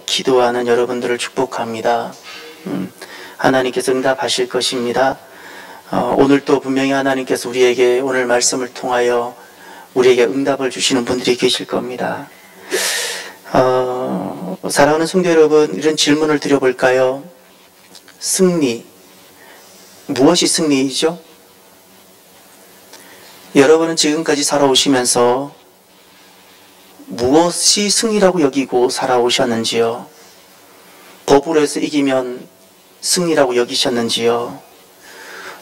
기도하는 여러분들을 축복합니다. 하나님께서 응답하실 것입니다. 오늘도 분명히 하나님께서 우리에게 오늘 말씀을 통하여 우리에게 응답을 주시는 분들이 계실 겁니다. 사랑하는 성도 여러분, 이런 질문을 드려볼까요? 승리, 무엇이 승리이죠? 여러분은 지금까지 살아오시면서 무엇이 승리라고 여기고 살아오셨는지요? 법으로 해서 이기면 승리라고 여기셨는지요?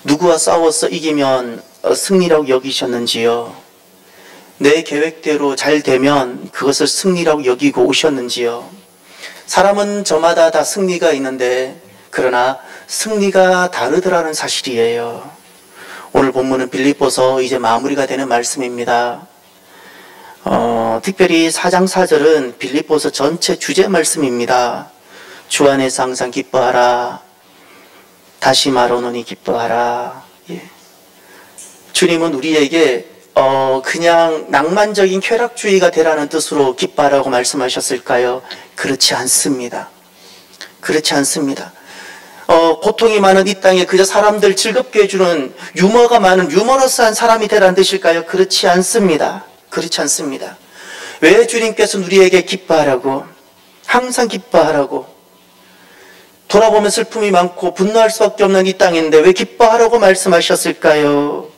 누구와 싸워서 이기면 승리라고 여기셨는지요? 내 계획대로 잘 되면 그것을 승리라고 여기고 오셨는지요? 사람은 저마다 다 승리가 있는데 그러나 승리가 다르더라는 사실이에요. 오늘 본문은 빌립보서 이제 마무리가 되는 말씀입니다. 특별히 4장 4절은 빌립보서 전체 주제 말씀입니다. 주 안에서 항상 기뻐하라. 다시 말하노니 기뻐하라. 예. 주님은 우리에게 그냥 낭만적인 쾌락주의가 되라는 뜻으로 기뻐하라고 말씀하셨을까요? 그렇지 않습니다. 그렇지 않습니다. 고통이 많은 이 땅에 그저 사람들 즐겁게 해주는 유머가 많은 유머러스한 사람이 되라는 뜻일까요? 그렇지 않습니다. 그렇지 않습니다. 왜 주님께서는 우리에게 기뻐하라고, 항상 기뻐하라고, 돌아보면 슬픔이 많고 분노할 수밖에 없는 이 땅인데 왜 기뻐하라고 말씀하셨을까요?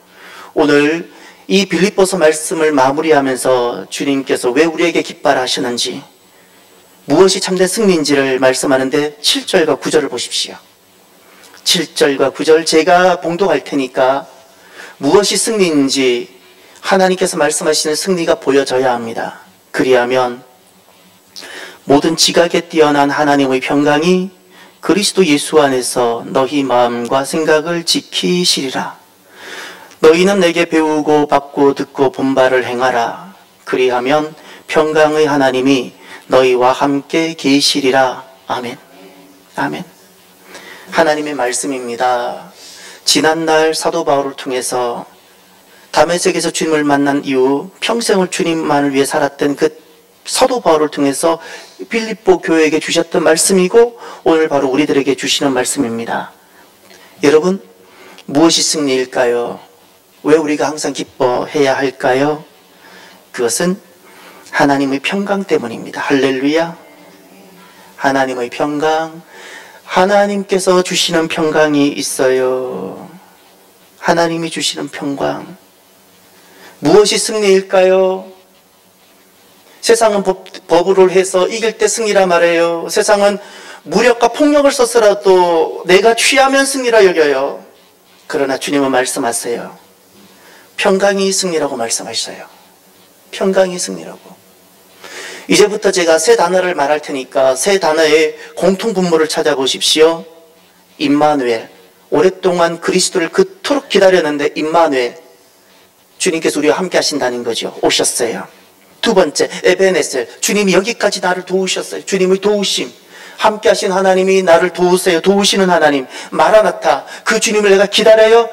오늘 이 빌립보서 말씀을 마무리하면서 주님께서 왜 우리에게 기뻐하라 하시는지, 무엇이 참된 승리인지를 말씀하는데 7절과 9절을 보십시오. 7절과 9절 제가 봉독할 테니까 무엇이 승리인지 하나님께서 말씀하시는 승리가 보여져야 합니다. 그리하면 모든 지각에 뛰어난 하나님의 평강이 그리스도 예수 안에서 너희 마음과 생각을 지키시리라. 너희는 내게 배우고 받고 듣고 본 바를 행하라. 그리하면 평강의 하나님이 너희와 함께 계시리라. 아멘. 아멘. 하나님의 말씀입니다. 지난날 사도 바울을 통해서 다메섹에서 주님을 만난 이후 평생을 주님만을 위해 살았던 그 사도 바울을 통해서 빌립보 교회에게 주셨던 말씀이고 오늘 바로 우리들에게 주시는 말씀입니다. 여러분, 무엇이 승리일까요? 왜 우리가 항상 기뻐해야 할까요? 그것은 하나님의 평강 때문입니다. 할렐루야. 하나님의 평강, 하나님께서 주시는 평강이 있어요. 하나님이 주시는 평강. 무엇이 승리일까요? 세상은 법으로 해서 이길 때 승리라 말해요. 세상은 무력과 폭력을 써서라도 내가 취하면 승리라 여겨요. 그러나 주님은 말씀하세요. 평강이 승리라고 말씀하셔요. 평강이 승리라고. 이제부터 제가 새 단어를 말할 테니까 새 단어의 공통분모를 찾아보십시오. 임마누엘. 오랫동안 그리스도를 그토록 기다렸는데 임마누엘. 주님께서 우리와 함께 하신다는 거죠. 오셨어요. 두 번째, 에베네셀. 주님이 여기까지 나를 도우셨어요. 주님의 도우심. 함께 하신 하나님이 나를 도우세요. 도우시는 하나님. 마라나타. 그 주님을 내가 기다려요.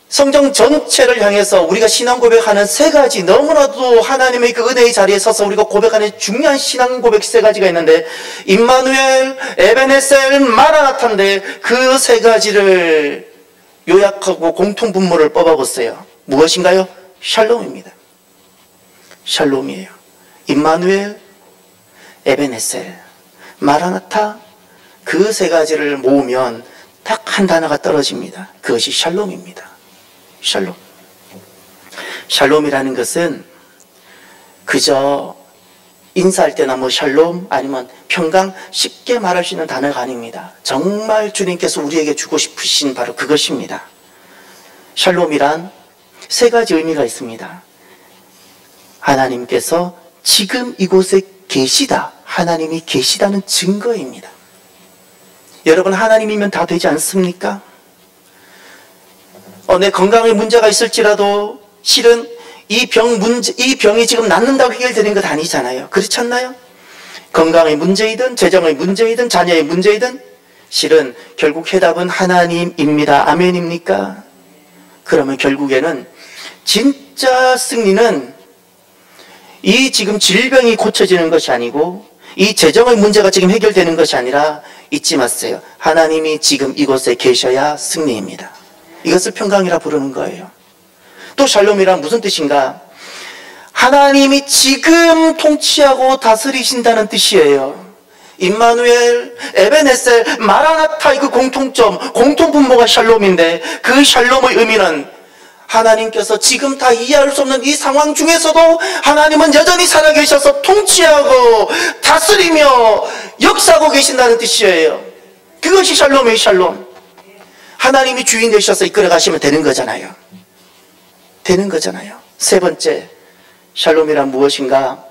성경 전체를 향해서 우리가 신앙 고백하는 세 가지, 너무나도 하나님의 그 은혜의 자리에 서서 우리가 고백하는 중요한 신앙 고백 세 가지가 있는데 임마누엘, 에베네셀, 마라나타인데 그 세 가지를 요약하고 공통분모를 뽑아보세요. 무엇인가요? 샬롬입니다. 샬롬이에요. 임마누엘, 에베네셀, 마라나타, 그 세 가지를 모으면 딱 한 단어가 떨어집니다. 그것이 샬롬입니다. 샬롬. 샬롬이라는 것은 그저 인사할 때나 뭐 샬롬 아니면 평강 쉽게 말할 수 있는 단어가 아닙니다. 정말 주님께서 우리에게 주고 싶으신 바로 그것입니다. 샬롬이란 세 가지 의미가 있습니다. 하나님께서 지금 이곳에 계시다. 하나님이 계시다는 증거입니다. 여러분, 하나님이면 다 되지 않습니까? 내 건강에 문제가 있을지라도 실은 이 병이 지금 낫는다고 해결되는 것 아니잖아요. 그렇지 않나요? 건강의 문제이든 재정의 문제이든 자녀의 문제이든 실은 결국 해답은 하나님입니다. 아멘입니까? 그러면 결국에는 진짜 승리는 이 지금 질병이 고쳐지는 것이 아니고 이 재정의 문제가 지금 해결되는 것이 아니라 잊지 마세요. 하나님이 지금 이곳에 계셔야 승리입니다. 이것을 평강이라 부르는 거예요. 또 샬롬이란 무슨 뜻인가? 하나님이 지금 통치하고 다스리신다는 뜻이에요. 임마누엘, 에베네셀, 마라나타의 그 공통분모가 샬롬인데 그 샬롬의 의미는 하나님께서 지금 다 이해할 수 없는 이 상황 중에서도 하나님은 여전히 살아계셔서 통치하고 다스리며 역사하고 계신다는 뜻이에요. 그것이 샬롬이에요. 샬롬. 하나님이 주인 되셔서 이끌어가시면 되는 거잖아요. 되는 거잖아요. 세 번째, 샬롬이란 무엇인가?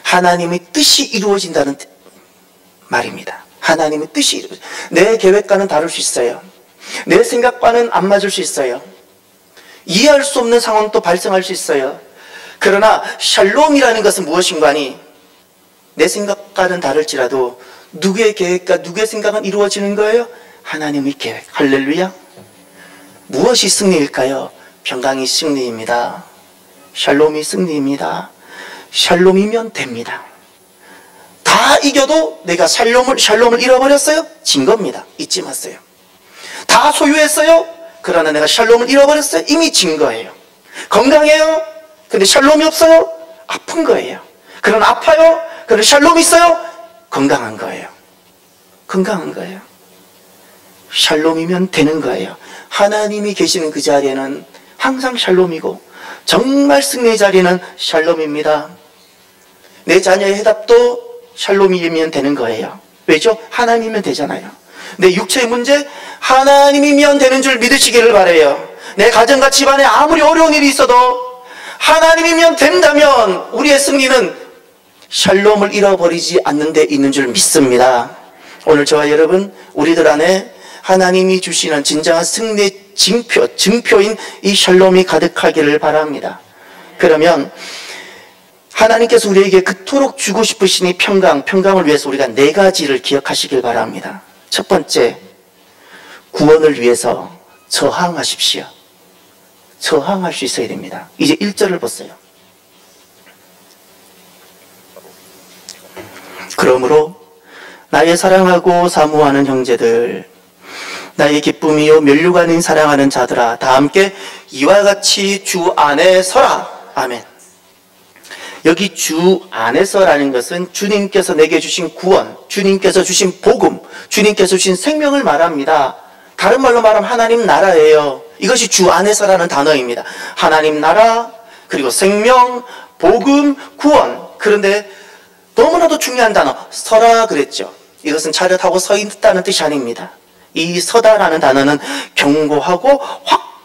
하나님의 뜻이 이루어진다는 말입니다. 하나님의 뜻이 이루어진다. 내 계획과는 다를 수 있어요. 내 생각과는 안 맞을 수 있어요. 이해할 수 없는 상황도 발생할 수 있어요. 그러나 샬롬이라는 것은 무엇인가니? 내 생각과는 다를지라도 누구의 계획과 누구의 생각은 이루어지는 거예요? 하나님의 계획. 할렐루야. 무엇이 승리일까요? 평강이 승리입니다. 샬롬이 승리입니다. 샬롬이면 됩니다. 다 이겨도 내가 샬롬을 잃어버렸어요? 진 겁니다. 잊지 마세요. 다 소유했어요? 그러나 내가 샬롬을 잃어버렸어요? 이미 진 거예요. 건강해요? 근데 샬롬이 없어요? 아픈 거예요. 그러나 아파요? 그러나 샬롬이 있어요? 건강한 거예요. 건강한 거예요. 샬롬이면 되는 거예요. 하나님이 계시는 그 자리에는 항상 샬롬이고 정말 승리의 자리는 샬롬입니다. 내 자녀의 해답도 샬롬이면 되는 거예요. 왜죠? 하나님이면 되잖아요. 내 육체의 문제 하나님이면 되는 줄 믿으시기를 바라요. 내 가정과 집안에 아무리 어려운 일이 있어도 하나님이면 된다면 우리의 승리는 샬롬을 잃어버리지 않는 데 있는 줄 믿습니다. 오늘 저와 여러분 우리들 안에 하나님이 주시는 진정한 승리의 증표인 이 샬롬이 가득하기를 바랍니다. 그러면 하나님께서 우리에게 그토록 주고 싶으신 이 평강을 위해서 우리가 네 가지를 기억하시길 바랍니다. 첫 번째, 구원을 위해서 저항하십시오. 저항할 수 있어야 됩니다. 이제 1절을 보세요. 그러므로 나의 사랑하고 사모하는 형제들, 나의 기쁨이요 면류관인 사랑하는 자들아, 다 함께 이와 같이 주 안에 서라. 아멘. 여기 주 안에서라는 것은 주님께서 내게 주신 구원, 주님께서 주신 복음, 주님께서 주신 생명을 말합니다. 다른 말로 말하면 하나님 나라예요. 이것이 주 안에서라는 단어입니다. 하나님 나라, 그리고 생명, 복음, 구원. 그런데 너무나도 중요한 단어, 서라 그랬죠. 이것은 차렷하고 서 있다는 뜻이 아닙니다. 이 서다라는 단어는 경고하고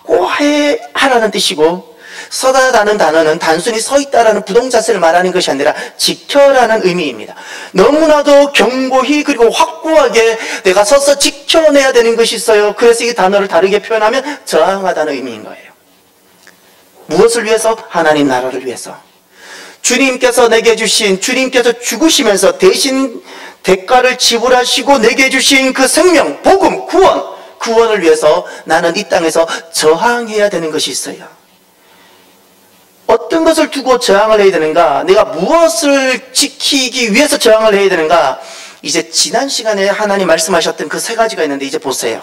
확고하라는 뜻이고, 서다라는 단어는 단순히 서 있다라는 부동자세를 말하는 것이 아니라 지켜라는 의미입니다. 너무나도 경고히 그리고 확고하게 내가 서서 지켜내야 되는 것이 있어요. 그래서 이 단어를 다르게 표현하면 저항하다는 의미인 거예요. 무엇을 위해서? 하나님 나라를 위해서. 주님께서 내게 주신, 주님께서 죽으시면서 대신 대가를 지불하시고 내게 주신 그 생명, 복음, 구원을 위해서 나는 이 땅에서 저항해야 되는 것이 있어요. 어떤 것을 두고 저항을 해야 되는가? 내가 무엇을 지키기 위해서 저항을 해야 되는가? 이제 지난 시간에 하나님 말씀하셨던 그 세 가지가 있는데 이제 보세요.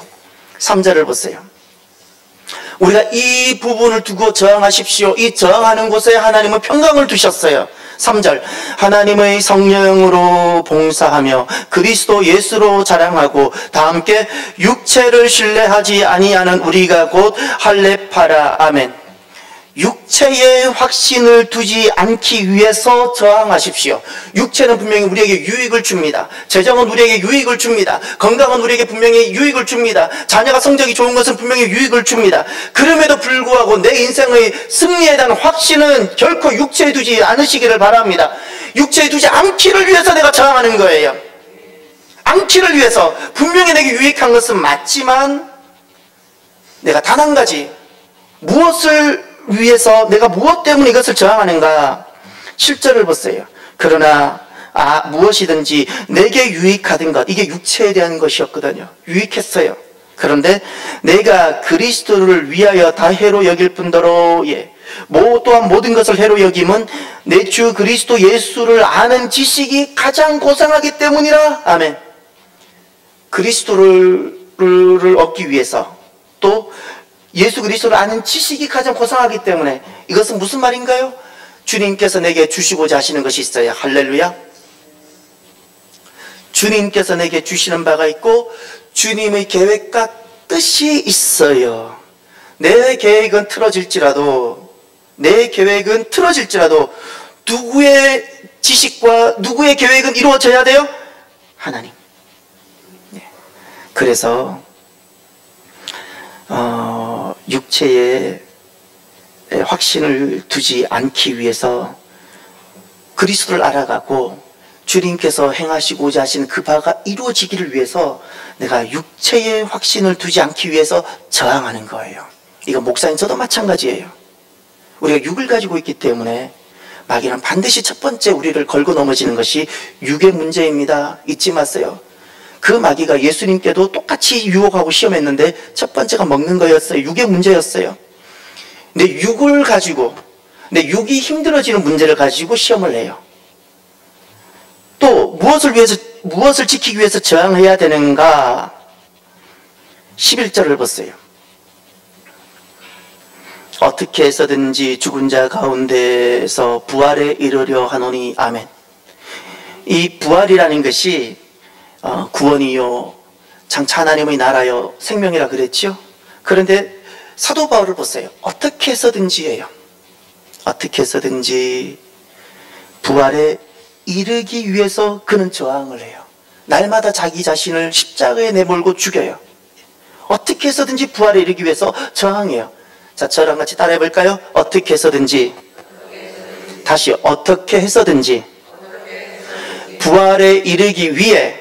3절을 보세요. 우리가 이 부분을 두고 저항하십시오. 이 저항하는 곳에 하나님은 평강을 두셨어요. 3절, 하나님의 성령으로 봉사하며 그리스도 예수로 자랑하고 다 함께 육체를 신뢰하지 아니하는 우리가 곧 할례파라. 아멘. 육체의 확신을 두지 않기 위해서 저항하십시오. 육체는 분명히 우리에게 유익을 줍니다. 재정은 우리에게 유익을 줍니다. 건강은 우리에게 분명히 유익을 줍니다. 자녀가 성적이 좋은 것은 분명히 유익을 줍니다. 그럼에도 불구하고 내 인생의 승리에 대한 확신은 결코 육체에 두지 않으시기를 바랍니다. 육체에 두지 않기를 위해서 내가 저항하는 거예요. 않기를 위해서. 분명히 내게 유익한 것은 맞지만 내가 단 한 가지, 무엇을 위해서 내가 무엇 때문에 이것을 저항하는가? 7절을 보세요. 그러나 무엇이든지 내게 유익하던 것, 이게 육체에 대한 것이었거든요. 유익했어요. 그런데 내가 그리스도를 위하여 다해로 여길 뿐더러 또한 모든 것을 해로 여김은 내 주 그리스도 예수를 아는 지식이 가장 고상하기 때문이라. 아멘. 그리스도를 얻기 위해서, 또 예수 그리스도를 아는 지식이 가장 고상하기 때문에. 이것은 무슨 말인가요? 주님께서 내게 주시고자 하시는 것이 있어요. 할렐루야. 주님께서 내게 주시는 바가 있고 주님의 계획과 뜻이 있어요. 내 계획은 틀어질지라도 누구의 지식과 누구의 계획은 이루어져야 돼요? 하나님. 그래서 육체에 확신을 두지 않기 위해서 그리스도를 알아가고 주님께서 행하시고자 하시는 그 바가 이루어지기를 위해서 내가 육체의 확신을 두지 않기 위해서 저항하는 거예요. 이거 목사님 저도 마찬가지예요. 우리가 육을 가지고 있기 때문에 마귀는 반드시 첫 번째 우리를 걸고 넘어지는 것이 육의 문제입니다. 잊지 마세요. 그 마귀가 예수님께도 똑같이 유혹하고 시험했는데 첫 번째가 먹는 거였어요. 육의 문제였어요. 근데 육이 힘들어지는 문제를 가지고 시험을 해요. 또 무엇을 지키기 위해서 저항해야 되는가? 11절을 보세요. 어떻게 해서든지 죽은 자 가운데서 부활에 이르려 하노니. 아멘. 이 부활이라는 것이 구원이요 장차 하나님의 나라요 생명이라 그랬죠. 그런데 사도 바울을 보세요. 어떻게 해서든지예요. 어떻게 해서든지 부활에 이르기 위해서 그는 저항을 해요. 날마다 자기 자신을 십자가에 내몰고 죽여요. 어떻게 해서든지 부활에 이르기 위해서 저항해요. 자, 저랑 같이 따라해 볼까요? 어떻게 해서든지. 다시, 어떻게 해서든지 부활에 이르기 위해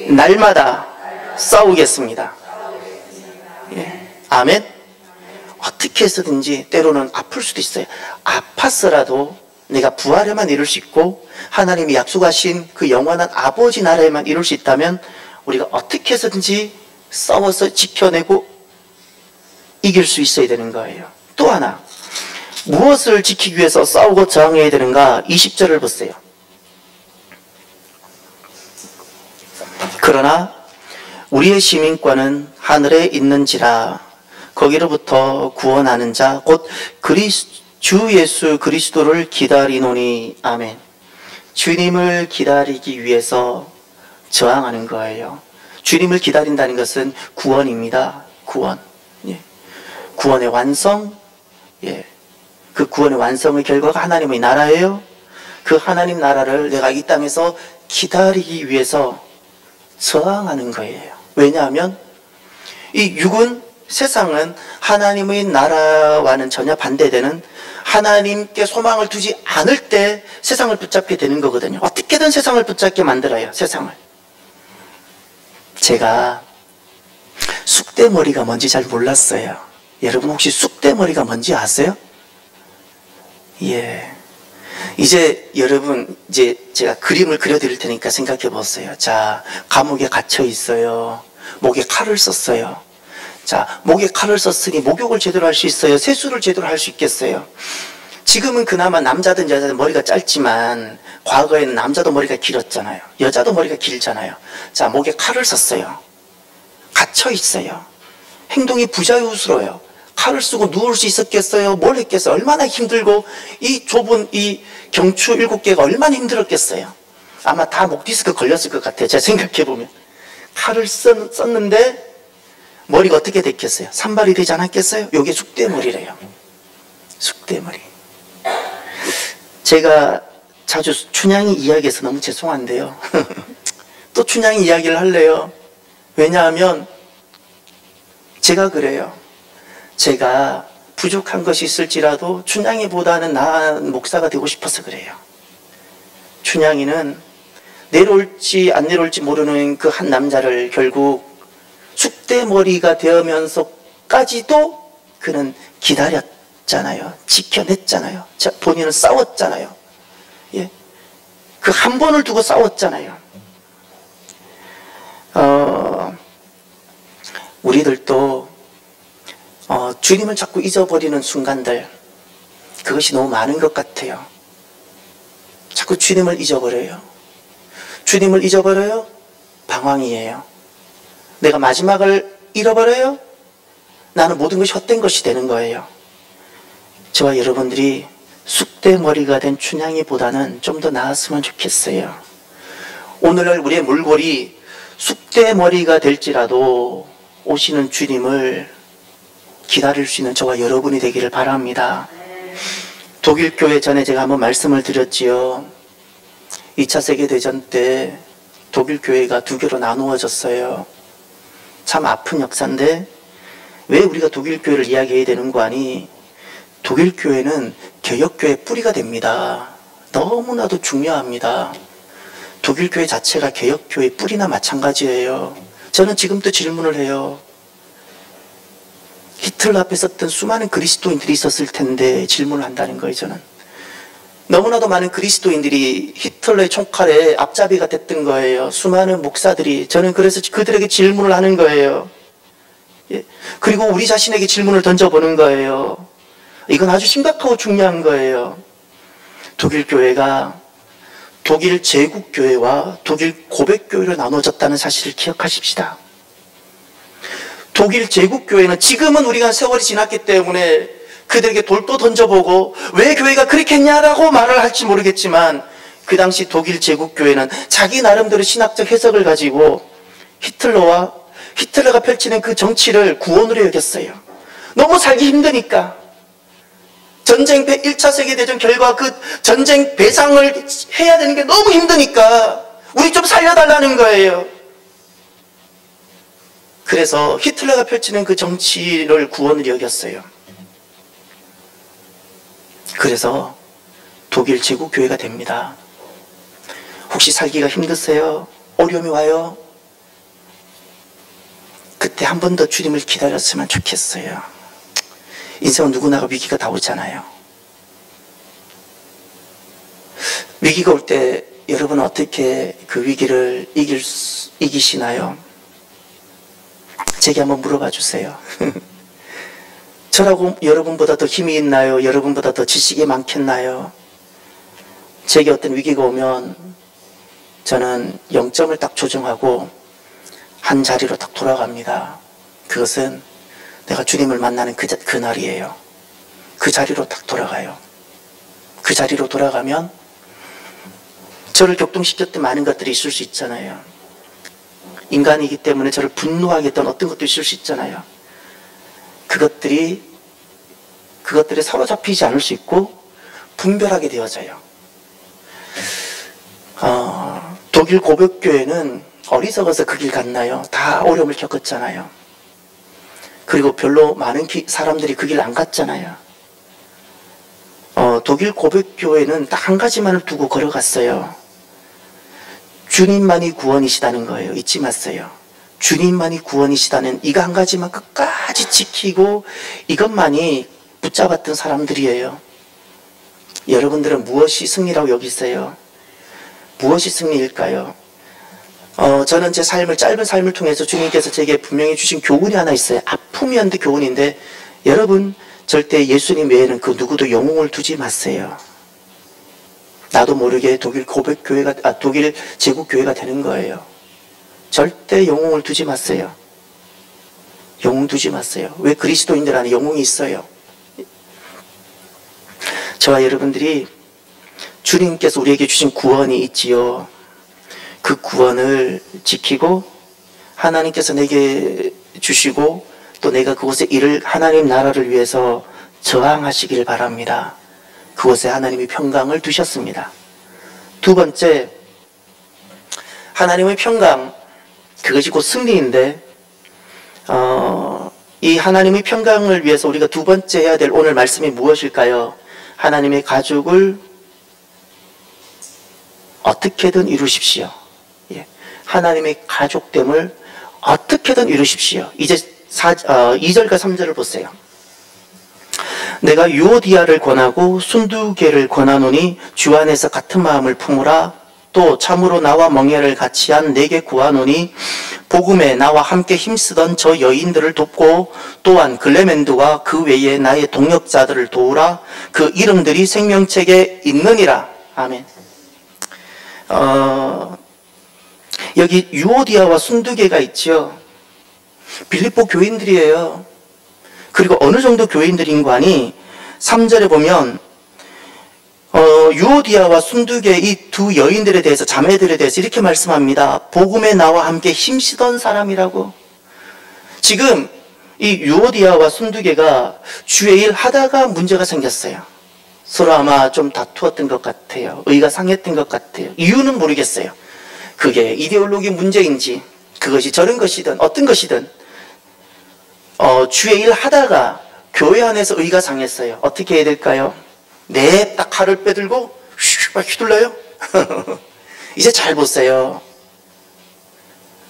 날마다 싸우겠습니다. 예. 아멘. 어떻게 해서든지. 때로는 아플 수도 있어요. 아팠어라도 내가 부활에만 이룰 수 있고 하나님이 약속하신 그 영원한 아버지 나라에만 이룰 수 있다면 우리가 어떻게 해서든지 싸워서 지켜내고 이길 수 있어야 되는 거예요. 또 하나, 무엇을 지키기 위해서 싸우고 저항해야 되는가? 20절을 보세요. 그러나 우리의 시민권은 하늘에 있는지라 거기로부터 구원하는 자 곧 주 예수 그리스도를 기다리노니. 아멘. 주님을 기다리기 위해서 저항하는 거예요. 주님을 기다린다는 것은 구원입니다. 구원. 예. 구원의 완성. 예. 그 구원의 완성의 결과가 하나님의 나라예요. 그 하나님 나라를 내가 이 땅에서 기다리기 위해서 저항하는 거예요. 왜냐하면 이 육은, 세상은 하나님의 나라와는 전혀 반대되는, 하나님께 소망을 두지 않을 때 세상을 붙잡게 되는 거거든요. 어떻게든 세상을 붙잡게 만들어요. 세상을. 제가 쑥대머리가 뭔지 잘 몰랐어요. 여러분 혹시 쑥대머리가 뭔지 아세요? 예. 이제 여러분, 이제 제가 그림을 그려드릴 테니까 생각해 보세요. 자, 감옥에 갇혀 있어요. 목에 칼을 썼어요. 자, 목에 칼을 썼으니 목욕을 제대로 할 수 있어요? 세수를 제대로 할 수 있겠어요? 지금은 그나마 남자든 여자든 머리가 짧지만 과거에는 남자도 머리가 길었잖아요. 여자도 머리가 길잖아요. 자, 목에 칼을 썼어요. 갇혀 있어요. 행동이 부자유스러워요. 칼을 쓰고 누울 수 있었겠어요? 뭘 했겠어요? 얼마나 힘들고 이 좁은 이 경추 7개가 얼마나 힘들었겠어요? 아마 다 목 디스크 걸렸을 것 같아요. 제가 생각해보면. 칼을 썼는데 머리가 어떻게 됐겠어요? 산발이 되지 않았겠어요? 요게 쑥대머리래요. 쑥대머리. 제가 자주 춘향이 이야기해서 너무 죄송한데요. 또 춘향이 이야기를 할래요. 왜냐하면 제가 그래요. 제가 부족한 것이 있을지라도 춘향이보다는 나은 목사가 되고 싶어서 그래요. 춘향이는 내려올지 안 내려올지 모르는 그 한 남자를 결국 쑥대머리가 되면서까지도 그는 기다렸잖아요. 지켜냈잖아요. 본인은 싸웠잖아요. 예. 그 한 번을 두고 싸웠잖아요. 우리들도 주님을 자꾸 잊어버리는 순간들, 그것이 너무 많은 것 같아요. 자꾸 주님을 잊어버려요. 주님을 잊어버려요? 방황이에요. 내가 마지막을 잃어버려요? 나는 모든 것이 헛된 것이 되는 거예요. 저와 여러분들이 쑥대머리가 된 춘향이보다는 좀 더 나았으면 좋겠어요. 오늘날 우리의 몰골이 쑥대머리가 될지라도 오시는 주님을 기다릴 수 있는 저와 여러분이 되기를 바랍니다. 독일 교회 전에 제가 한번 말씀을 드렸지요. 2차 세계대전 때 독일 교회가 두 개로 나누어졌어요. 참 아픈 역사인데 왜 우리가 독일 교회를 이야기해야 되는 거 아니? 독일 교회는 개혁교회의 뿌리가 됩니다. 너무나도 중요합니다. 독일 교회 자체가 개혁교회의 뿌리나 마찬가지예요. 저는 지금도 질문을 해요. 히틀러 앞에 섰던 수많은 그리스도인들이 있었을 텐데 질문을 한다는 거예요. 저는 너무나도 많은 그리스도인들이 히틀러의 총칼에 앞잡이가 됐던 거예요. 수많은 목사들이. 저는 그래서 그들에게 질문을 하는 거예요. 예. 그리고 우리 자신에게 질문을 던져보는 거예요. 이건 아주 심각하고 중요한 거예요. 독일 교회가 독일 제국교회와 독일 고백교회로 나눠졌다는 사실을 기억하십시다. 독일 제국교회는 지금은 우리가 세월이 지났기 때문에 그들에게 돌도 던져보고 왜 교회가 그렇게 했냐라고 말을 할지 모르겠지만 그 당시 독일 제국교회는 자기 나름대로 신학적 해석을 가지고 히틀러가 펼치는 그 정치를 구원으로 여겼어요. 너무 살기 힘드니까. 전쟁 1차 세계대전 결과 그 전쟁 배상을 해야 되는 게 너무 힘드니까 우리 좀 살려달라는 거예요. 그래서 히틀러가 펼치는 그 정치를 구원으로 여겼어요. 그래서 독일 제국교회가 됩니다. 혹시 살기가 힘드세요? 어려움이 와요? 그때 한 번 더 주님을 기다렸으면 좋겠어요. 인생은 누구나가 위기가 다 오잖아요. 위기가 올 때 여러분은 어떻게 그 위기를 이기시나요? 제게 한번 물어봐 주세요. 저라고 여러분보다 더 힘이 있나요? 여러분보다 더 지식이 많겠나요? 제게 어떤 위기가 오면 저는 0점을 딱 조정하고 한 자리로 딱 돌아갑니다. 그것은 내가 주님을 만나는 그 날이에요. 그 자리로 딱 돌아가요. 그 자리로 돌아가면 저를 격동시켰던 많은 것들이 있을 수 있잖아요. 인간이기 때문에 저를 분노하게 했던 어떤 것도 있을 수 있잖아요. 그것들에 사로잡히지 않을 수 있고 분별하게 되어져요. 독일 고백교회는 어리석어서 그 길 갔나요? 다 어려움을 겪었잖아요. 그리고 별로 많은 사람들이 그 길 안 갔잖아요. 독일 고백교회는 딱 한 가지만을 두고 걸어갔어요. 주님만이 구원이시다는 거예요. 잊지 마세요. 주님만이 구원이시다는 이거 한 가지만 끝까지 지키고 이것만이 붙잡았던 사람들이에요. 여러분들은 무엇이 승리라고 여기세요? 무엇이 승리일까요? 저는 제 짧은 삶을 통해서 주님께서 제게 분명히 주신 교훈이 하나 있어요. 아픔이었는데 교훈인데, 여러분 절대 예수님 외에는 그 누구도 영웅을 두지 마세요. 나도 모르게 독일 제국교회가 되는 거예요. 절대 영웅을 두지 마세요. 영웅 두지 마세요. 왜? 그리스도인들 안에 영웅이 있어요. 저와 여러분들이 주님께서 우리에게 주신 구원이 있지요. 그 구원을 지키고 하나님께서 내게 주시고 또 내가 그곳에 하나님 나라를 위해서 저항하시기를 바랍니다. 그곳에 하나님이 평강을 두셨습니다. 두 번째, 하나님의 평강, 그것이 곧 승리인데, 이 하나님의 평강을 위해서 우리가 두 번째 해야 될 오늘 말씀이 무엇일까요? 하나님의 가족을 어떻게든 이루십시오. 예. 하나님의 가족됨을 어떻게든 이루십시오. 이제 2절과 3절을 보세요. 내가 유오디아를 권하고 순두개를 권하노니 주 안에서 같은 마음을 품으라. 또 참으로 나와 멍에를 같이 한 내게 구하노니 복음에 나와 함께 힘쓰던 저 여인들을 돕고 또한 글레멘드와 그 외에 나의 동역자들을 도우라. 그 이름들이 생명책에 있느니라. 아멘. 여기 유오디아와 순두개가 있죠. 빌립보 교인들이에요. 그리고 어느 정도 교인들인가 하니 3절에 보면 유오디아와 순두개 이 두 여인들에 대해서, 자매들에 대해서 이렇게 말씀합니다. 복음에 나와 함께 힘쓰던 사람이라고. 지금 이 유오디아와 순두개가 주의 일 하다가 문제가 생겼어요. 서로 아마 좀 다투었던 것 같아요. 의가 상했던 것 같아요. 이유는 모르겠어요. 그게 이데올로기 문제인지 그것이 저런 것이든 어떤 것이든 주의 일 하다가 교회 안에서 의가 상했어요. 어떻게 해야 될까요? 네, 딱 칼을 빼들고 막 휘둘러요. 이제 잘 보세요.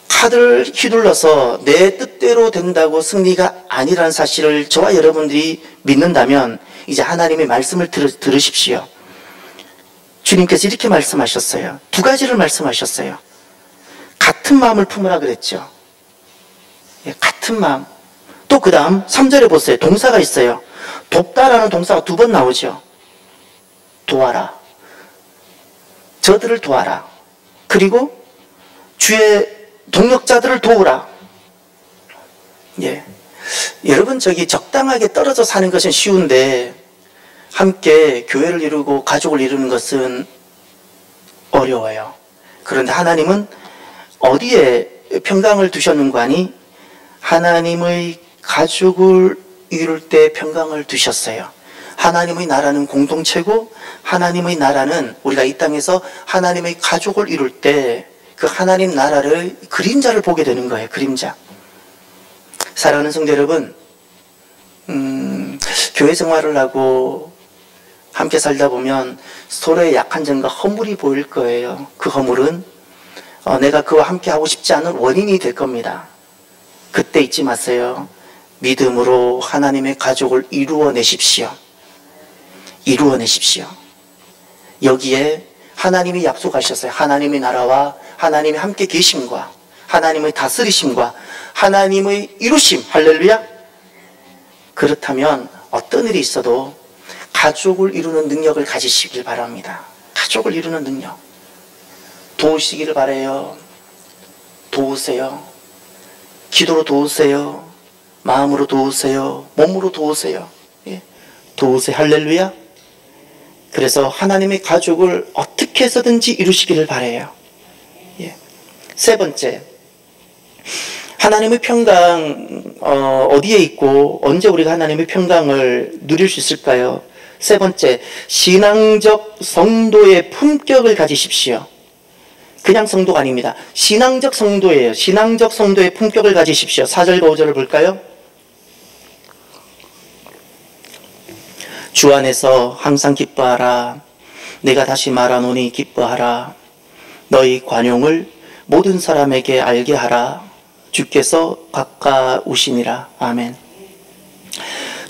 칼을 휘둘러서 내 뜻대로 된다고 승리가 아니라는 사실을 저와 여러분들이 믿는다면 이제 하나님의 말씀을 들으십시오. 주님께서 이렇게 말씀하셨어요. 두 가지를 말씀하셨어요. 같은 마음을 품으라 그랬죠. 예, 같은 마음. 또 그 다음 3절에 보세요. 동사가 있어요. 돕다라는 동사가 두 번 나오죠. 도와라. 저들을 도와라. 그리고 주의 동역자들을 도우라. 예. 여러분, 적당하게 떨어져 사는 것은 쉬운데 함께 교회를 이루고 가족을 이루는 것은 어려워요. 그런데 하나님은 어디에 평강을 두셨는가 하니 하나님의 가족을 이룰 때 평강을 두셨어요. 하나님의 나라는 공동체고 하나님의 나라는 우리가 이 땅에서 하나님의 가족을 이룰 때 그 하나님 나라를 그림자를 보게 되는 거예요. 그림자. 사랑하는 성도 여러분, 교회 생활을 하고 함께 살다 보면 서로의 약한 점과 허물이 보일 거예요. 그 허물은 내가 그와 함께 하고 싶지 않은 원인이 될 겁니다. 그때 잊지 마세요. 믿음으로 하나님의 가족을 이루어내십시오. 이루어내십시오. 여기에 하나님이 약속하셨어요. 하나님의 나라와 하나님의 함께 계심과 하나님의 다스리심과 하나님의 이루심. 할렐루야. 그렇다면 어떤 일이 있어도 가족을 이루는 능력을 가지시길 바랍니다. 가족을 이루는 능력. 도우시기를 바라요. 도우세요. 기도로 도우세요. 마음으로 도우세요. 몸으로 도우세요. 예. 도우세요. 할렐루야. 그래서 하나님의 가족을 어떻게 해서든지 이루시기를 바라요. 예. 세 번째, 하나님의 평강 어디에 있고 언제 우리가 하나님의 평강을 누릴 수 있을까요? 세 번째, 신앙적 성도의 품격을 가지십시오. 그냥 성도가 아닙니다. 신앙적 성도예요. 신앙적 성도의 품격을 가지십시오. 4절과 5절을 볼까요? 주 안에서 항상 기뻐하라. 내가 다시 말하노니 기뻐하라. 너희 관용을 모든 사람에게 알게 하라. 주께서 가까우시니라. 아멘.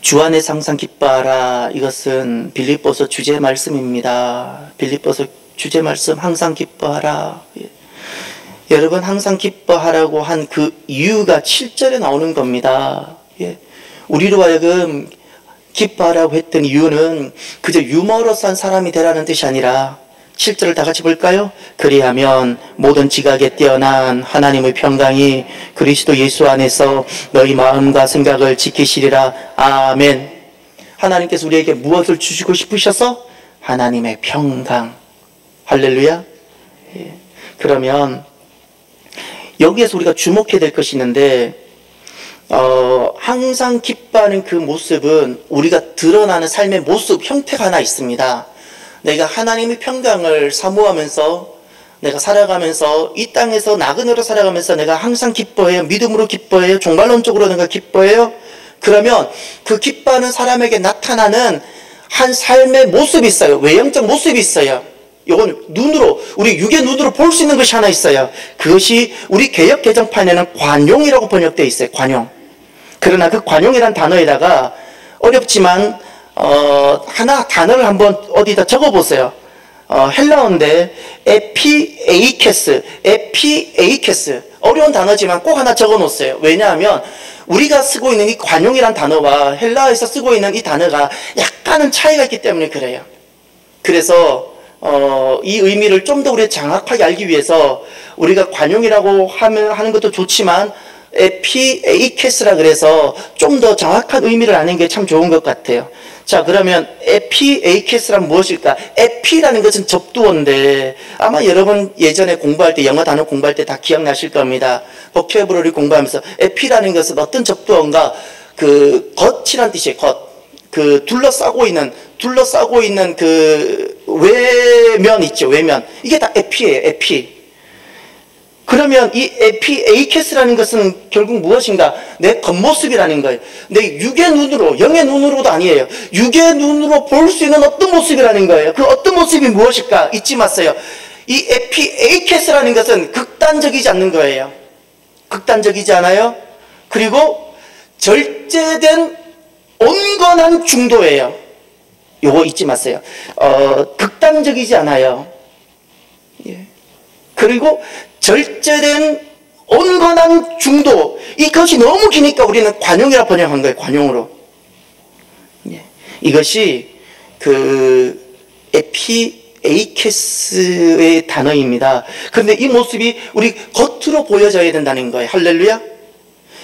주 안에서 항상 기뻐하라. 이것은 빌립보서 주제 말씀입니다. 빌립보서 주제 말씀, 항상 기뻐하라. 예. 여러분, 항상 기뻐하라고 한 그 이유가 7절에 나오는 겁니다. 예. 우리로 하여금 기뻐하라고 했던 이유는 그저 유머러스한 사람이 되라는 뜻이 아니라 7절을 다 같이 볼까요? 그리하면 모든 지각에 뛰어난 하나님의 평강이 그리스도 예수 안에서 너희 마음과 생각을 지키시리라. 아멘. 하나님께서 우리에게 무엇을 주시고 싶으셔서? 하나님의 평강. 할렐루야. 예. 그러면 여기에서 우리가 주목해야 될 것이 있는데 항상 기뻐하는 그 모습은 우리가 드러나는 삶의 모습, 형태가 하나 있습니다. 내가 하나님의 평강을 사모하면서 내가 살아가면서 이 땅에서 나그네로 살아가면서 내가 항상 기뻐해요. 믿음으로 기뻐해요. 종말론적으로 내가 기뻐해요. 그러면 그 기뻐하는 사람에게 나타나는 한 삶의 모습이 있어요. 외형적 모습이 있어요. 이건 눈으로, 우리 육의 눈으로 볼 수 있는 것이 하나 있어요. 그것이 우리 개역 개정판에는 관용이라고 번역되어 있어요. 관용. 그러나 그 관용이란 단어에다가 어렵지만 하나 단어를 한번 어디다 적어보세요. 헬라어인데 에피에이케스. 어려운 단어지만 꼭 하나 적어 놓으세요. 왜냐하면 우리가 쓰고 있는 이 관용이란 단어와 헬라어에서 쓰고 있는 이 단어가 약간은 차이가 있기 때문에 그래요. 그래서 이 의미를 좀 더 우리가 정확하게 알기 위해서 우리가 관용이라고 하는 것도 좋지만 에피에이케스라 그래서 좀 더 정확한 의미를 아는 게 참 좋은 것 같아요. 자, 그러면 에피에이케스란 무엇일까? 에피라는 것은 접두어인데 아마 여러분 예전에 공부할 때 영어 단어 공부할 때 다 기억나실 겁니다. 보캐브러리 공부하면서 에피라는 것은 어떤 접두어인가? 그 겉이란 뜻이에요. 겉. 그 둘러싸고 있는 그 외면 있죠. 외면. 이게 다 에피예요. 에피. 그러면 이 에피에이케스라는 것은 결국 무엇인가? 내 겉모습이라는 거예요. 내 육의 눈으로, 영의 눈으로도 아니에요. 육의 눈으로 볼 수 있는 어떤 모습이라는 거예요. 그 어떤 모습이 무엇일까? 잊지 마세요. 이 에피에이케스라는 것은 극단적이지 않는 거예요. 극단적이지 않아요. 그리고 절제된 온건한 중도예요. 요거 잊지 마세요. 극단적이지 않아요. 예. 그리고 절제된 온건한 중도. 이것이 너무 기니까 우리는 관용이라 번역한 거예요. 관용으로. 예. 이것이 그 에피에이케스의 단어입니다. 그런데 이 모습이 우리 겉으로 보여져야 된다는 거예요. 할렐루야.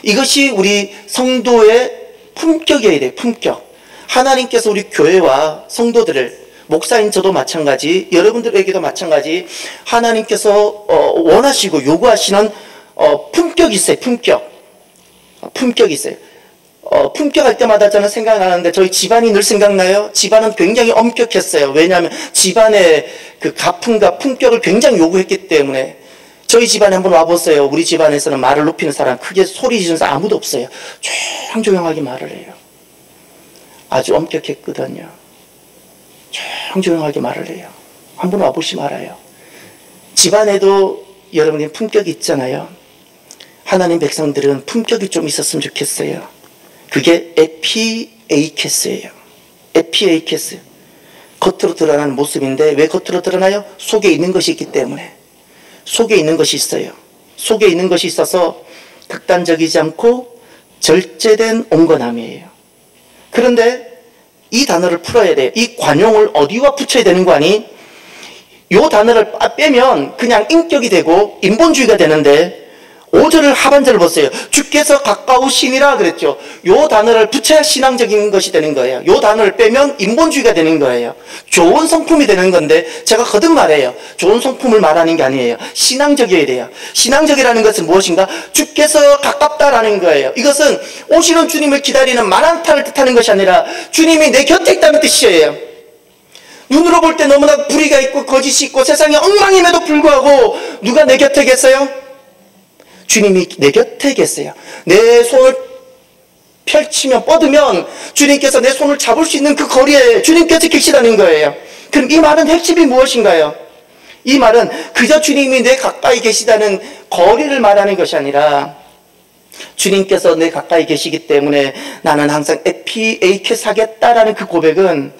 이것이 우리 성도의 품격이어야 돼요. 품격. 하나님께서 우리 교회와 성도들을, 목사인 저도 마찬가지, 여러분들에게도 마찬가지, 하나님께서 원하시고 요구하시는 품격이 있어요. 품격이 있어요. 품격할 때마다 저는 생각나는데 저희 집안이 늘 생각나요. 집안은 굉장히 엄격했어요. 왜냐하면 집안의 그 가품과 품격을 굉장히 요구했기 때문에. 저희 집안에 한번 와보세요. 우리 집안에서는 말을 높이는 사람, 크게 소리 지르는 사람 아무도 없어요. 조용조용하게 말을 해요. 아주 엄격했거든요. 조용조용하게 말을 해요. 한번 와보시면 알아요. 집안에도 여러분의 품격이 있잖아요. 하나님 백성들은 품격이 좀 있었으면 좋겠어요. 그게 에피에이케스예요. 에피에이케스. 겉으로 드러나는 모습인데 왜 겉으로 드러나요? 속에 있는 것이 있기 때문에. 속에 있는 것이 있어요. 속에 있는 것이 있어서 극단적이지 않고 절제된 온건함이에요. 그런데 이 단어를 풀어야 돼요. 이 관용을 어디와 붙여야 되는 거 아니? 이 단어를 빼면 그냥 인격이 되고 인본주의가 되는데 5절을 하반절을 보세요. 주께서 가까우시니라 그랬죠. 요 단어를 붙여야 신앙적인 것이 되는 거예요. 요 단어를 빼면 인본주의가 되는 거예요. 좋은 성품이 되는 건데 제가 거듭 말해요. 좋은 성품을 말하는 게 아니에요. 신앙적이어야 돼요. 신앙적이라는 것은 무엇인가? 주께서 가깝다라는 거예요. 이것은 오시는 주님을 기다리는 마란타를 뜻하는 것이 아니라 주님이 내 곁에 있다는 뜻이에요. 눈으로 볼 때 너무나 불의가 있고 거짓이 있고 세상에 엉망임에도 불구하고 누가 내 곁에 계세요? 주님이 내 곁에 계세요. 내 손을 펼치면 뻗으면 주님께서 내 손을 잡을 수 있는 그 거리에 주님께서 계시다는 거예요. 그럼 이 말은 핵심이 무엇인가요? 이 말은 그저 주님이 내 가까이 계시다는 거리를 말하는 것이 아니라 주님께서 내 가까이 계시기 때문에 나는 항상 에피에이케스 하겠다라는 그 고백은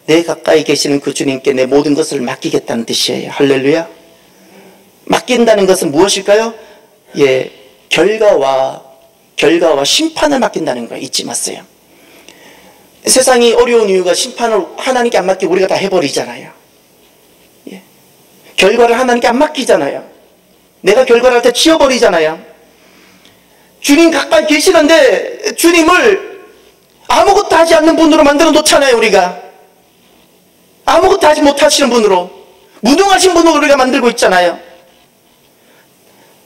내 가까이 계시는 그 주님께 내 모든 것을 맡기겠다는 뜻이에요. 할렐루야. 맡긴다는 것은 무엇일까요? 예, 결과와 심판을 맡긴다는 거예요. 잊지 마세요. 세상이 어려운 이유가 심판을 하나님께 안 맡기고 우리가 다 해버리잖아요. 예. 결과를 하나님께 안 맡기잖아요. 내가 결과를 할 때 치워버리잖아요. 주님 가까이 계시는데 주님을 아무것도 하지 않는 분으로 만들어 놓잖아요. 우리가 아무것도 하지 못하시는 분으로, 무능하신 분으로 우리가 만들고 있잖아요.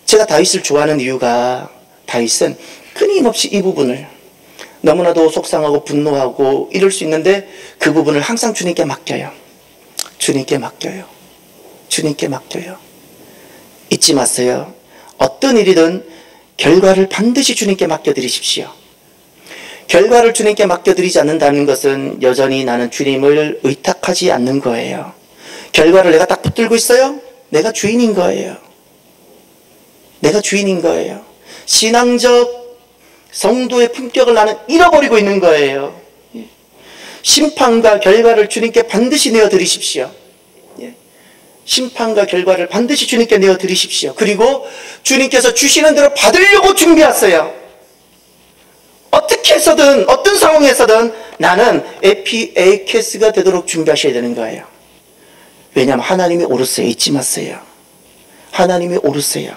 제가 다윗을 좋아하는 이유가 다윗은 끊임없이 이 부분을 너무나도 속상하고 분노하고 이럴 수 있는데 그 부분을 항상 주님께 맡겨요. 주님께 맡겨요. 주님께 맡겨요. 잊지 마세요. 어떤 일이든 결과를 반드시 주님께 맡겨드리십시오. 결과를 주님께 맡겨드리지 않는다는 것은 여전히 나는 주님을 의탁하지 않는 거예요. 결과를 내가 딱 붙들고 있어요? 내가 주인인 거예요. 내가 주인인 거예요. 신앙적 성도의 품격을 나는 잃어버리고 있는 거예요. 심판과 결과를 주님께 반드시 내어드리십시오. 심판과 결과를 반드시 주님께 내어드리십시오. 그리고 주님께서 주시는 대로 받으려고 준비하세요. 어떻게 해서든 어떤 상황에서든 나는 에피에이케스가 되도록 준비하셔야 되는 거예요. 왜냐하면 하나님이 옳으세요. 잊지 마세요. 하나님이 옳으세요.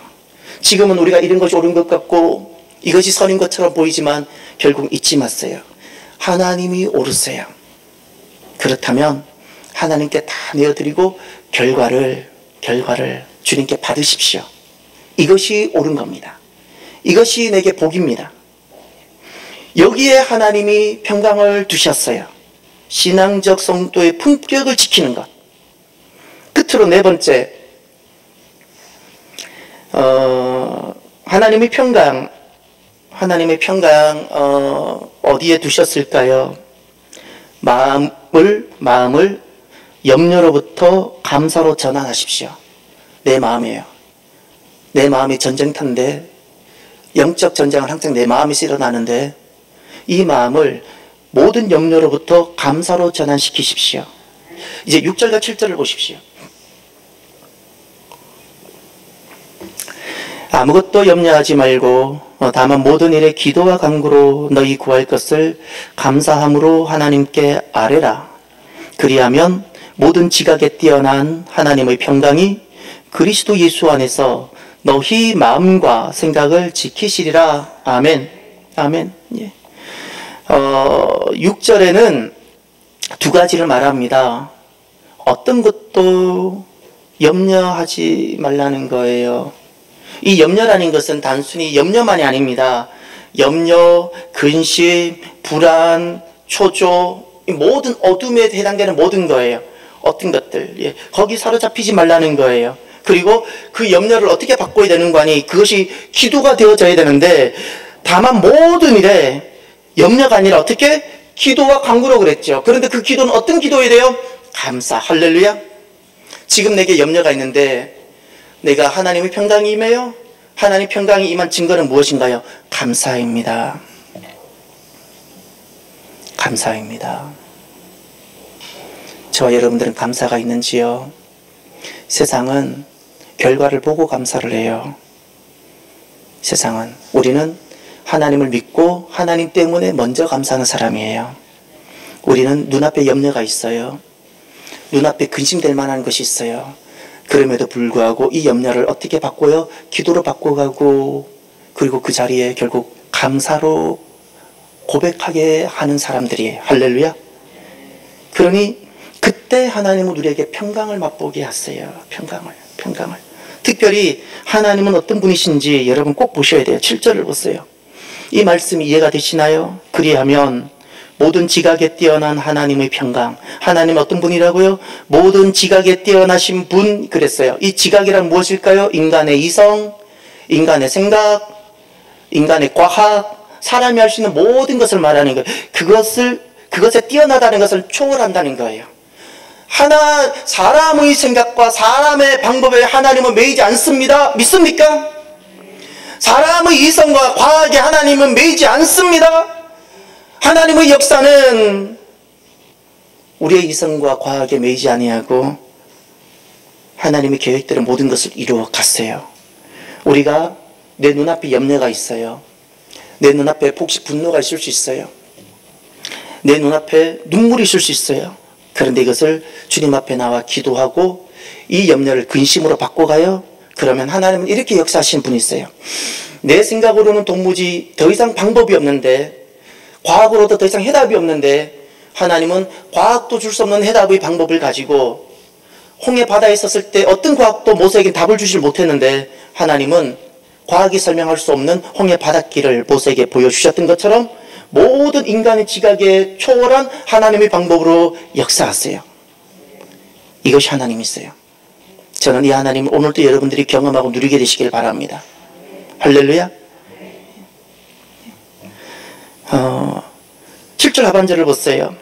지금은 우리가 이런 것이 옳은 것 같고 이것이 선인 것처럼 보이지만 결국 잊지 마세요. 하나님이 옳으세요. 그렇다면 하나님께 다 내어드리고 결과를 주님께 받으십시오. 이것이 옳은 겁니다. 이것이 내게 복입니다. 여기에 하나님이 평강을 두셨어요. 신앙적 성도의 품격을 지키는 것. 끝으로 네 번째, 하나님의 평강 어디에 두셨을까요? 마음을 염려로부터 감사로 전환하십시오. 내 마음이에요. 내 마음이 전쟁터인데, 영적 전쟁은 항상 내 마음에서 일어나는데 이 마음을 모든 염려로부터 감사로 전환시키십시오. 이제 6절과 7절을 보십시오. 아무것도 염려하지 말고 다만 모든 일에 기도와 간구로 너희 구할 것을 감사함으로 하나님께 아뢰라. 그리하면 모든 지각에 뛰어난 하나님의 평강이 그리스도 예수 안에서 너희 마음과 생각을 지키시리라. 아멘. 아멘. 예. 6절에는 두 가지를 말합니다. 어떤 것도 염려하지 말라는 거예요. 이 염려라는 것은 단순히 염려만이 아닙니다. 염려, 근심, 불안, 초조, 모든 어둠에 해당되는 모든 거예요. 어떤 것들. 예. 거기 사로잡히지 말라는 거예요. 그리고 그 염려를 어떻게 바꿔야 되는 거 아니? 그것이 기도가 되어져야 되는데, 다만 모든 일에 염려가 아니라 어떻게? 기도와 간구로 그랬죠. 그런데 그 기도는 어떤 기도해야 돼요? 감사. 할렐루야. 지금 내게 염려가 있는데 내가 하나님의 평강이 임해요. 하나님의 평강이 임한 증거는 무엇인가요? 감사입니다. 감사입니다. 저와 여러분들은 감사가 있는지요? 세상은 결과를 보고 감사를 해요. 우리는 하나님을 믿고 하나님 때문에 먼저 감사하는 사람이에요. 우리는 눈앞에 염려가 있어요. 눈앞에 근심될 만한 것이 있어요. 그럼에도 불구하고 이 염려를 어떻게 바꿔요? 기도로 바꿔가고, 그리고 그 자리에 결국 감사로 고백하게 하는 사람들이에요. 할렐루야. 그러니 그때 하나님은 우리에게 평강을 맛보게 하세요. 평강을. 특별히 하나님은 어떤 분이신지 여러분 꼭 보셔야 돼요. 7절을 보세요. 이 말씀이 이해가 되시나요? 그리하면 모든 지각에 뛰어난 하나님의 평강. 하나님 어떤 분이라고요? 모든 지각에 뛰어나신 분 그랬어요. 이 지각이란 무엇일까요? 인간의 이성, 인간의 생각, 인간의 과학, 사람이 할 수 있는 모든 것을 말하는 거예요. 그것에 뛰어나다는 것을 초월한다는 거예요. 사람의 생각과 사람의 방법에 하나님은 매이지 않습니다. 믿습니까? 사람의 이성과 과학에 하나님은 매이지 않습니다. 하나님의 역사는 우리의 이성과 과학에 매이지 아니하고 하나님의 계획대로 모든 것을 이루어 갔어요. 우리가 내 눈앞에 염려가 있어요. 내 눈앞에 혹시 분노가 있을 수 있어요. 내 눈앞에 눈물이 있을 수 있어요. 그런데 이것을 주님 앞에 나와 기도하고 이 염려를 근심으로 바꿔가요. 그러면 하나님은 이렇게 역사하시는 분이 있어요. 내 생각으로는 도무지 더 이상 방법이 없는데, 과학으로도 더 이상 해답이 없는데, 하나님은 과학도 줄 수 없는 해답의 방법을 가지고 홍해 바다에 있었을 때 어떤 과학도 모세에게 답을 주질 못했는데 하나님은 과학이 설명할 수 없는 홍해 바닷길을 모세에게 보여주셨던 것처럼 모든 인간의 지각에 초월한 하나님의 방법으로 역사하세요. 이것이 하나님이세요. 저는 이 하나님을 오늘도 여러분들이 경험하고 누리게 되시길 바랍니다. 할렐루야. 7절 하반절을 보세요.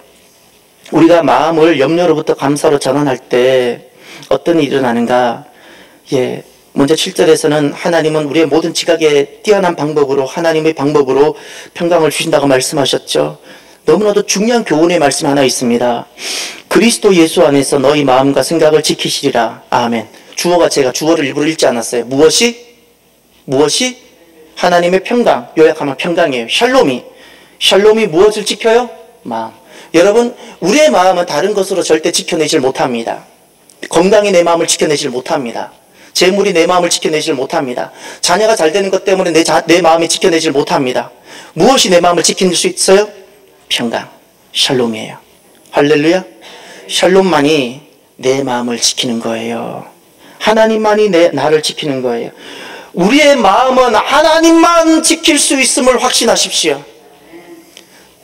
우리가 마음을 염려로부터 감사로 전환할 때 어떤 일이 일어나는가? 먼저 7절에서는 하나님은 우리의 모든 지각에 뛰어난 방법으로, 하나님의 방법으로 평강을 주신다고 말씀하셨죠. 너무나도 중요한 교훈의 말씀 하나 있습니다. 그리스도 예수 안에서 너희 마음과 생각을 지키시리라. 아멘. 주어가 제가 주어를 일부러 읽지 않았어요. 무엇이? 하나님의 평강. 요약하면 평강이에요. 샬롬이 무엇을 지켜요? 마음. 여러분, 우리의 마음은 다른 것으로 절대 지켜내질 못합니다. 건강이 내 마음을 지켜내질 못합니다. 재물이 내 마음을 지켜내질 못합니다. 자녀가 잘 되는 것 때문에 내 마음이 지켜내질 못합니다. 무엇이 내 마음을 지킬 수 있어요? 평강, 샬롬이에요. 할렐루야. 샬롬만이 내 마음을 지키는 거예요. 하나님만이 나를 지키는 거예요. 우리의 마음은 하나님만 지킬 수 있음을 확신하십시오.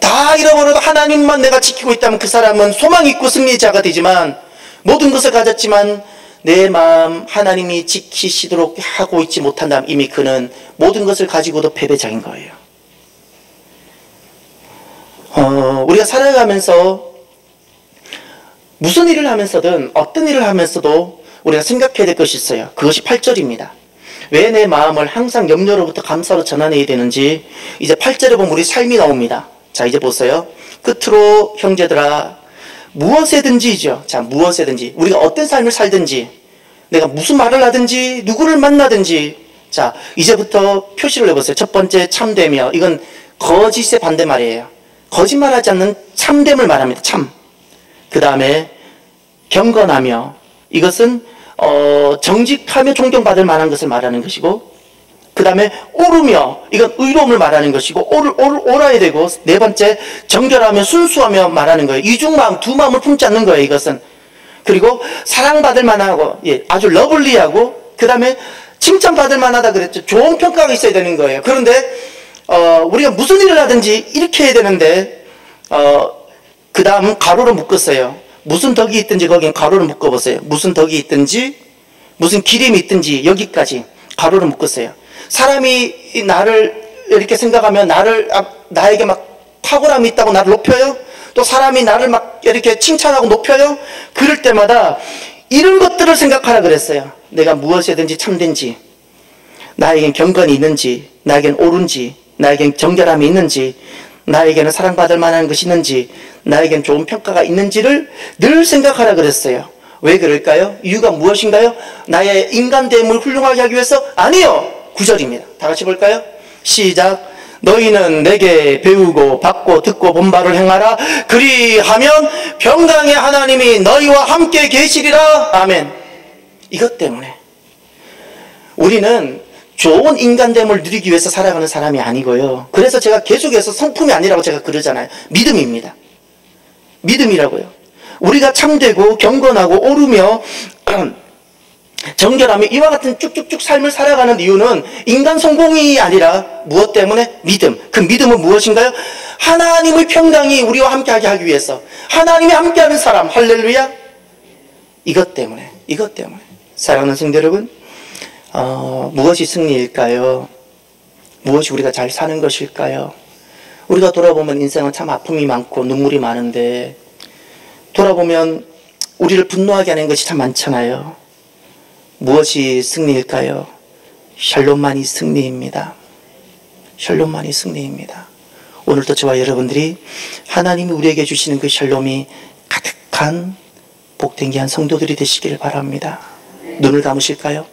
다 잃어버려도 하나님만 내가 지키고 있다면 그 사람은 소망 있고 승리자가 되지만, 모든 것을 가졌지만 내 마음 하나님이 지키시도록 하고 있지 못한다면 이미 그는 모든 것을 가지고도 패배자인 거예요. 우리가 살아가면서 무슨 일을 하면서든 어떤 일을 하면서도 우리가 생각해야 될 것이 있어요. 그것이 8절입니다. 왜 내 마음을 항상 염려로부터 감사로 전환해야 되는지 이제 8절에 보면 우리 삶이 나옵니다. 자, 이제 보세요. 끝으로 형제들아, 무엇에든지죠. 자, 무엇에든지 우리가 어떤 삶을 살든지, 내가 무슨 말을 하든지 누구를 만나든지, 자, 이제부터 표시를 해보세요. 첫 번째, 참되며. 이건 거짓의 반대말이에요. 거짓말하지 않는 참됨을 말합니다. 참. 그 다음에 경건하며. 이것은 정직하며 존경받을 만한 것을 말하는 것이고, 그 다음에 오르며. 이건 의로움을 말하는 것이고, 옳아야 되고, 네 번째, 정결하며 순수하며 말하는 거예요. 이중마음, 두 마음을 품지 않는 거예요. 이것은. 그리고 사랑받을 만하고, 아주 러블리하고, 그 다음에 칭찬받을 만하다 그랬죠. 좋은 평가가 있어야 되는 거예요. 그런데 우리가 무슨 일을 하든지 이렇게 해야 되는데, 그 다음 가로로 묶었어요. 무슨 덕이 있든지 거긴 가로로 묶어보세요. 무슨 덕이 있든지, 무슨 기림이 있든지 여기까지 가로로 묶었어요. 사람이 나를 이렇게 생각하면 나에게 막 탁월함이 있다고 나를 높여요. 또 사람이 나를 막 이렇게 칭찬하고 높여요. 그럴 때마다 이런 것들을 생각하라 그랬어요. 내가 무엇이든지 참된지, 나에겐 경건이 있는지, 나에겐 옳은지, 나에겐 정결함이 있는지, 나에게는 사랑받을 만한 것이 있는지, 나에겐 좋은 평가가 있는지를 늘 생각하라 그랬어요. 왜 그럴까요? 이유가 무엇인가요? 나의 인간됨을 훌륭하게 하기 위해서? 아니요. 9절입니다. 다 같이 볼까요? 시작. 너희는 내게 배우고 받고 듣고 본 바를 행하라. 그리하면 평강의 하나님이 너희와 함께 계시리라. 아멘. 이것 때문에 우리는 좋은 인간됨을 누리기 위해서 살아가는 사람이 아니고요. 그래서 제가 계속해서 성품이 아니라고 제가 그러잖아요. 믿음입니다. 믿음이라고요. 우리가 참되고 경건하고 오르며 정결하며 이와 같은 쭉쭉쭉 삶을 살아가는 이유는 인간 성공이 아니라 무엇 때문에? 믿음. 그 믿음은 무엇인가요? 하나님의 평강이 우리와 함께하게 하기 위해서. 하나님이 함께하는 사람. 할렐루야. 이것 때문에. 사랑하는 성도 여러분, 무엇이 승리일까요? 무엇이 우리가 잘 사는 것일까요? 우리가 돌아보면 인생은 참 아픔이 많고 눈물이 많은데, 돌아보면 우리를 분노하게 하는 것이 참 많잖아요. 무엇이 승리일까요? 샬롬만이 승리입니다. 샬롬만이 승리입니다. 오늘도 저와 여러분들이 하나님이 우리에게 주시는 그 샬롬이 가득한 복된 귀한 성도들이 되시길 바랍니다. 눈을 감으실까요?